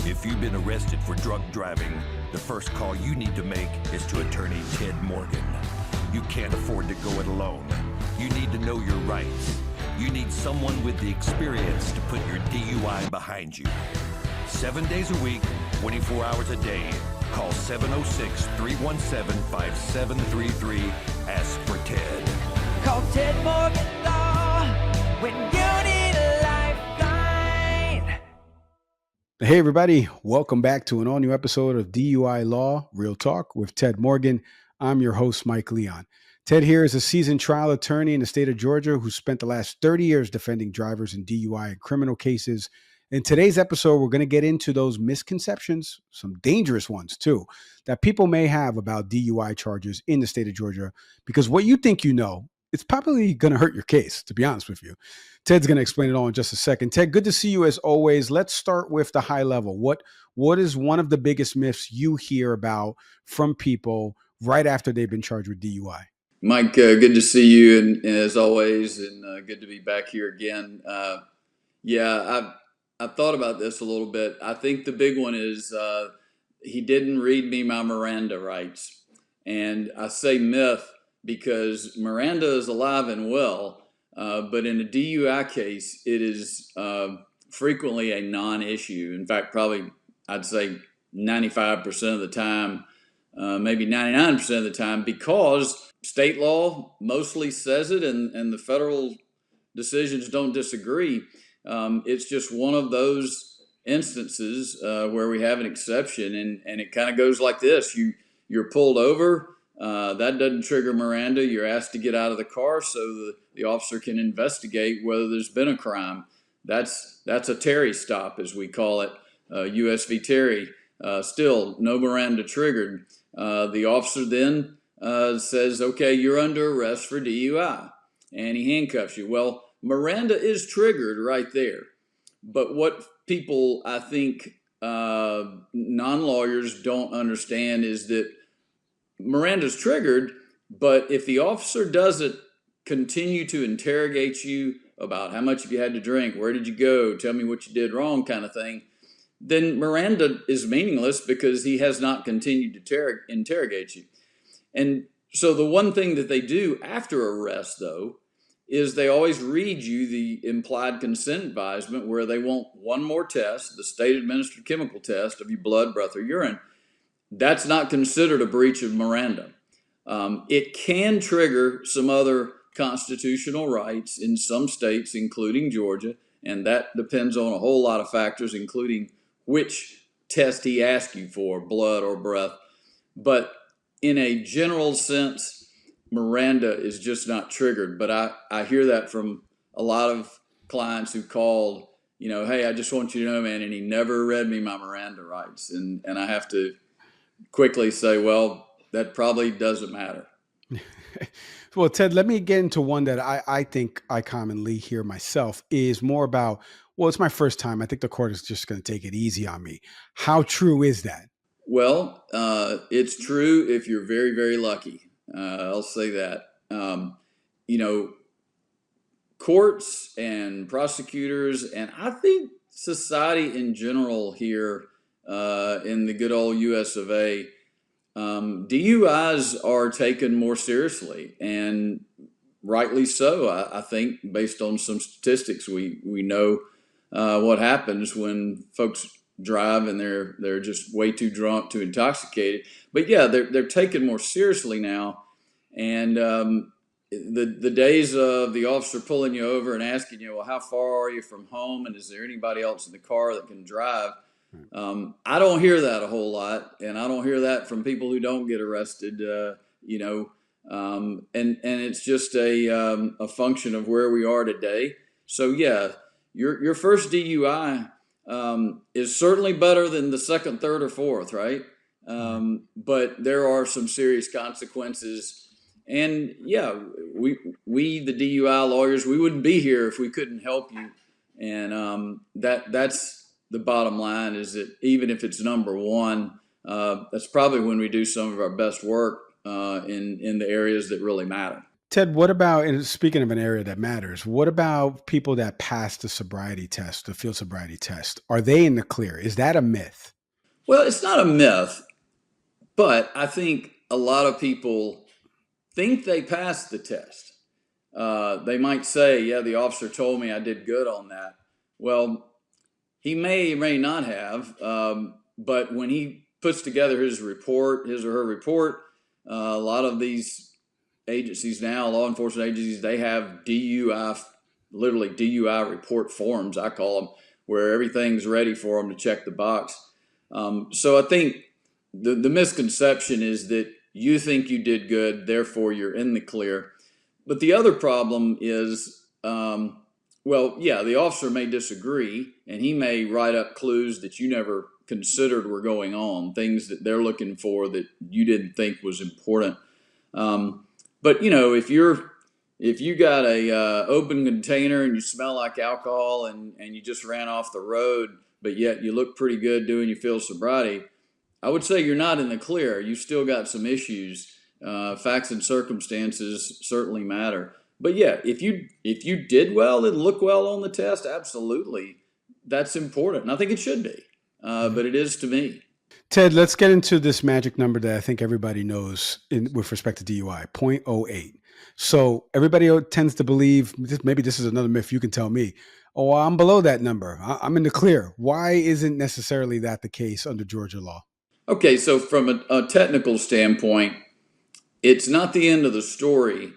If you've been arrested for drunk driving, the first call you need to make is to attorney Ted Morgan. You can't afford to go it alone. You need to know your rights. You need someone with the experience to put your DUI behind you. 7 days a week, 24 hours a day. Call 706-317-5733. Ask for Ted. Call Ted Morgan Law when you need a lifeline. Hey everybody, welcome back to an all-new episode of DUI Law Real Talk with Ted Morgan. I'm your host, Mike Leon. Ted here is a seasoned trial attorney in the state of Georgia who spent the last 30 years defending drivers in DUI and criminal cases. In today's episode, we're going to get into those misconceptions, some dangerous ones too, that people may have about DUI charges in the state of Georgia, because what you think you know, it's probably going to hurt your case, to be honest with you. Ted's going to explain it all in just a second. Ted, good to see you as always. Let's start with the high level. What is one of the biggest myths you hear about from people right after they've been charged with DUI? Mike, good to see you, and as always, and good to be back here again. I've thought about this a little bit. I think the big one is he didn't read me my Miranda rights. And I say myth because Miranda is alive and well, but in a DUI case, it is frequently a non-issue. In fact, probably I'd say 95% of the time, maybe 99% of the time, because state law mostly says it and the federal decisions don't disagree. It's just one of those instances where we have an exception, and it kind of goes like this. You're pulled over. That doesn't trigger Miranda. You're asked to get out of the car so the officer can investigate whether there's been a crime. That's a Terry stop, as we call it, US v. Terry. Still, no Miranda triggered. The officer then says, okay, you're under arrest for DUI, and he handcuffs you. Well, Miranda is triggered right there. But what people, I think, non-lawyers don't understand is that Miranda's triggered, but if the officer doesn't continue to interrogate you about how much have you had to drink, where did you go, tell me what you did wrong kind of thing, then Miranda is meaningless because he has not continued to interrogate you. And so the one thing that they do after arrest, though, is they always read you the implied consent advisement where they want one more test, the state-administered chemical test of your blood, breath, or urine. That's not considered a breach of Miranda. It can trigger some other constitutional rights in some states, including Georgia, and that depends on a whole lot of factors, including which test he asked you for, blood or breath. But in a general sense, Miranda is just not triggered. But I hear that from a lot of clients who called, hey, I just want you to know, man, and he never read me my Miranda rights. And I have to quickly say, well, that probably doesn't matter. Well, Ted, let me get into one that I think I commonly hear myself is more about, well, it's my first time. I think the court is just going to take it easy on me. How true is that? Well, it's true if you're very, very lucky. I'll say that. Courts and prosecutors, and I think society in general here in the good old US of A, DUIs are taken more seriously, and rightly so. I think based on some statistics, we know what happens when folks drive and they're just way too drunk, too intoxicated. But yeah, they're taken more seriously now, and the days of the officer pulling you over and asking you, well, how far are you from home, and is there anybody else in the car that can drive? I don't hear that a whole lot, and I don't hear that from people who don't get arrested. And it's just a function of where we are today. So yeah, your first DUI is certainly better than the second, third, or fourth, right? But there are some serious consequences. And yeah, we the DUI lawyers, we wouldn't be here if we couldn't help you. And that's the bottom line, is that even if it's number one, that's probably when we do some of our best work in the areas that really matter. Ted, what about, and speaking of an area that matters, what about people that pass the sobriety test, the field sobriety test? Are they in the clear? Is that a myth? Well, it's not a myth, but I think a lot of people think they passed the test. They might say, yeah, the officer told me I did good on that. Well, he may or may not have, but when he puts together his report, his or her report, a lot of these agencies now, law enforcement agencies, they have DUI, literally DUI report forms, I call them, where everything's ready for them to check the box. So I think the misconception is that you think you did good, therefore you're in the clear. But the other problem is, well, yeah, the officer may disagree, and he may write up clues that you never considered were going on, things that they're looking for that you didn't think was important. But you know, if you got a open container and you smell like alcohol and you just ran off the road, but yet you look pretty good doing your field sobriety, I would say you're not in the clear. You still got some issues. Facts and circumstances certainly matter. But yeah, if you did well and look well on the test, absolutely, that's important. And I think it should be, but it is to me. Ted, let's get into this magic number that I think everybody knows with respect to DUI, 0.08. So everybody tends to believe, maybe this is another myth, you can tell me, oh, I'm below that number. I'm in the clear. Why isn't necessarily that the case under Georgia law? Okay, so from a technical standpoint, it's not the end of the story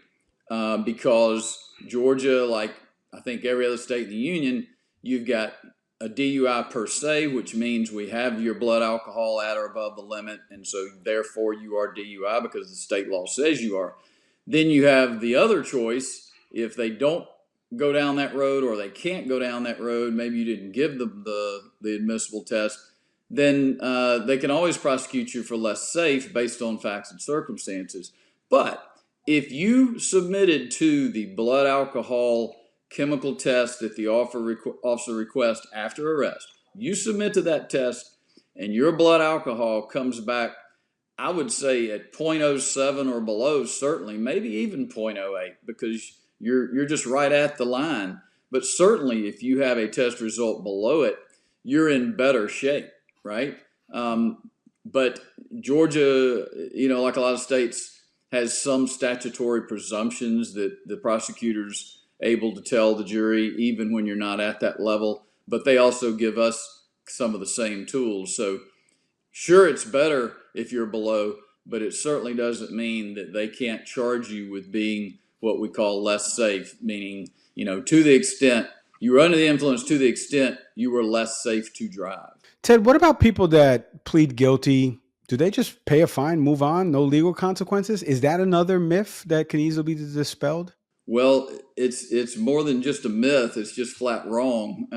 because Georgia, like I think every other state in the union, you've got a DUI per se, which means we have your blood alcohol at or above the limit, and so therefore you are DUI because the state law says you are. Then you have the other choice, if they don't go down that road or they can't go down that road, maybe you didn't give them the admissible test, then they can always prosecute you for less safe based on facts and circumstances. But if you submitted to the blood alcohol chemical test that the officer requests after arrest, you submit to that test and your blood alcohol comes back, I would say at 0.07 or below, certainly, maybe even 0.08, because you're just right at the line. But certainly if you have a test result below it, you're in better shape, right? But Georgia, you know, like a lot of states, has some statutory presumptions that the prosecutor's able to tell the jury even when you're not at that level, but they also give us some of the same tools. So sure, it's better if you're below, but it certainly doesn't mean that they can't charge you with being what we call less safe, meaning, you know, to the extent you were under the influence, to the extent you were less safe to drive. Ted, what about people that plead guilty? Do they just pay a fine, move on, no legal consequences? Is that another myth that can easily be dispelled? Well, it's more than just a myth. It's just flat wrong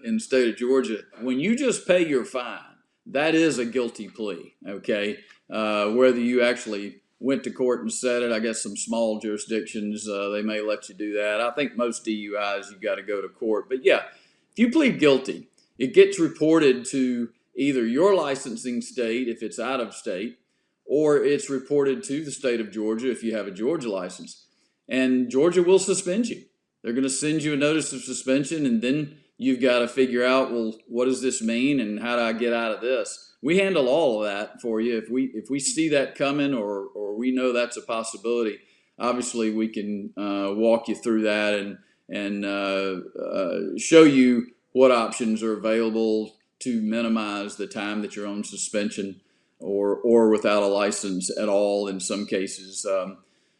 in the state of Georgia. When you just pay your fine, that is a guilty plea, okay? Whether you actually went to court and said it, I guess some small jurisdictions, they may let you do that. I think most DUIs, you got to go to court. But yeah, if you plead guilty, it gets reported to either your licensing state, if it's out of state, or it's reported to the state of Georgia if you have a Georgia license. And Georgia will suspend you. They're going to send you a notice of suspension, and then you've got to figure out, well, what does this mean and how do I get out of this? We handle all of that for you. If we see that coming or we know that's a possibility, obviously we can walk you through that and show you what options are available to minimize the time that you're on suspension or without a license at all in some cases.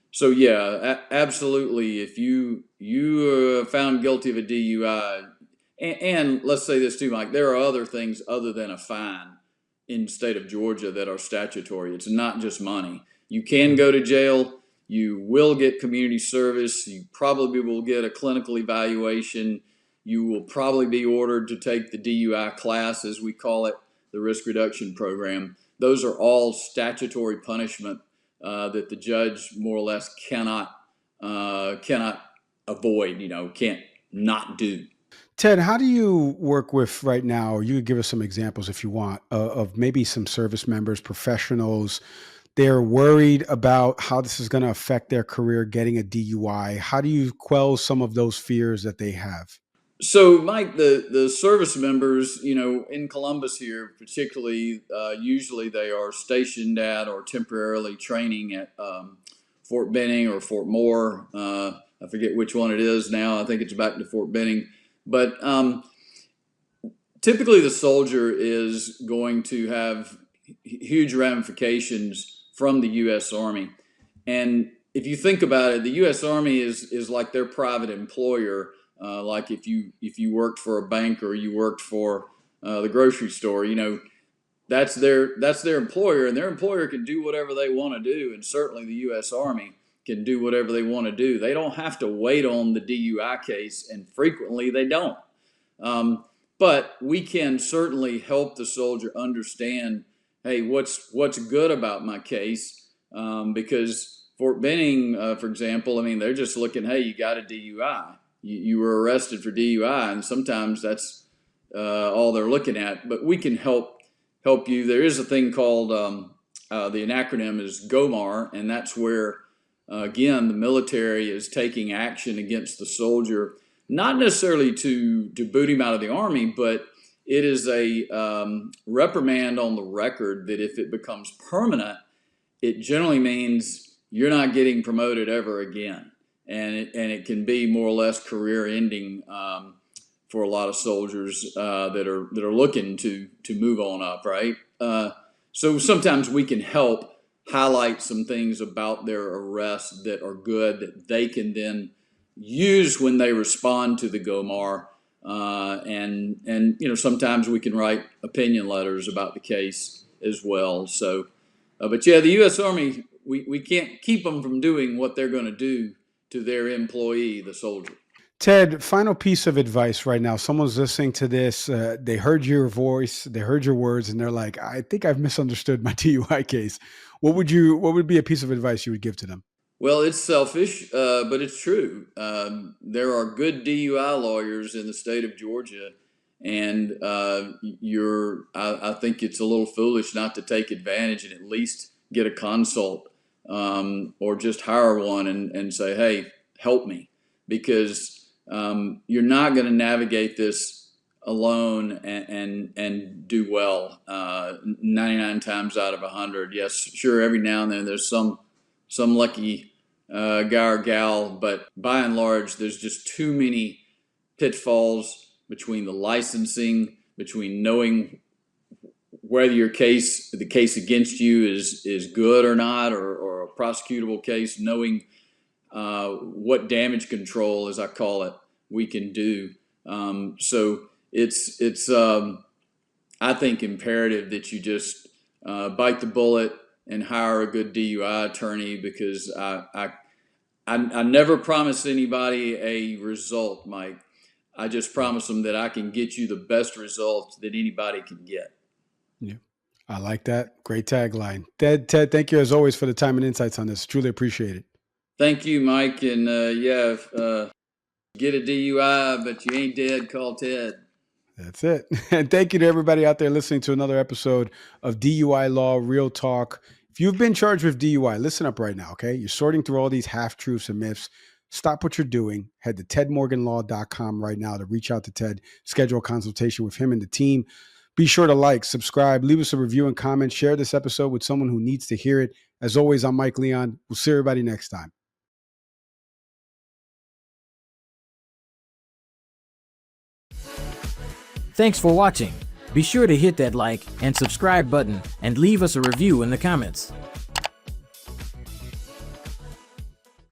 So yeah, absolutely. If you are found guilty of a DUI, and let's say this too, Mike, there are other things other than a fine in the state of Georgia that are statutory. It's not just money. You can go to jail. You will get community service. You probably will get a clinical evaluation. You will probably be ordered to take the DUI class, as we call it, the risk reduction program. Those are all statutory punishment that the judge more or less cannot avoid, can't not do. Ted, how do you work with right now, or you could give us some examples if you want, of maybe some service members, professionals they're worried about how this is going to affect their career getting a DUI. How do you quell some of those fears that they have? So, Mike, the service members, in Columbus here, particularly, usually they are stationed at or temporarily training at Fort Benning or Fort Moore. I forget which one it is now. I think it's back to Fort Benning. But typically the soldier is going to have huge ramifications from the U.S. Army. And if you think about it, the U.S. Army is like their private employer. Like if you worked for a bank or you worked for the grocery store, that's their employer, and their employer can do whatever they want to do, and certainly the U.S. Army can do whatever they want to do. They don't have to wait on the DUI case, and frequently they don't. But we can certainly help the soldier understand, hey, what's good about my case, because Fort Benning, for example, they're just looking, hey, you got a DUI. You were arrested for DUI, and sometimes that's all they're looking at. But we can help you. There is a thing called the acronym is GOMAR, and that's where again the military is taking action against the soldier, not necessarily to boot him out of the Army, but it is a reprimand on the record that if it becomes permanent, it generally means you're not getting promoted ever again. And it can be more or less career ending for a lot of soldiers that are looking to move on up, right? So sometimes we can help highlight some things about their arrest that are good that they can then use when they respond to the GOMAR, and sometimes we can write opinion letters about the case as well. So, but yeah, the U.S. Army, we can't keep them from doing what they're going to do to their employee, the soldier. Ted, final piece of advice right now. Someone's listening to this. They heard your voice, they heard your words, and they're like, I think I've misunderstood my DUI case. What would be a piece of advice you would give to them? Well, it's selfish, but it's true. There are good DUI lawyers in the state of Georgia, and I think it's a little foolish not to take advantage and at least get a consult, or just hire one and say, hey, help me, because you're not going to navigate this alone and do well 99 times out of 100. Yes, sure, every now and then there's some lucky guy or gal, but by and large, there's just too many pitfalls between the licensing, between knowing whether the case against you is good or not, or a prosecutable case, knowing what damage control, as I call it, we can do. So it's I think imperative that you just bite the bullet and hire a good DUI attorney, because I never promise anybody a result, Mike. I just promise them that I can get you the best result that anybody can get. Yeah, I like that. Great tagline. Ted, thank you as always for the time and insights on this. Truly appreciate it. Thank you, Mike. And get a DUI, but you ain't dead, call Ted. That's it. And thank you to everybody out there listening to another episode of DUI Law Real Talk. If you've been charged with DUI, listen up right now, okay? You're sorting through all these half-truths and myths. Stop what you're doing. Head to tedmorganlaw.com right now to reach out to Ted, schedule a consultation with him and the team. Be sure to like, subscribe, leave us a review and comment, share this episode with someone who needs to hear it. As always, I'm Mike Leon. We'll see everybody next time. Thanks for watching. Be sure to hit that like and subscribe button and leave us a review in the comments.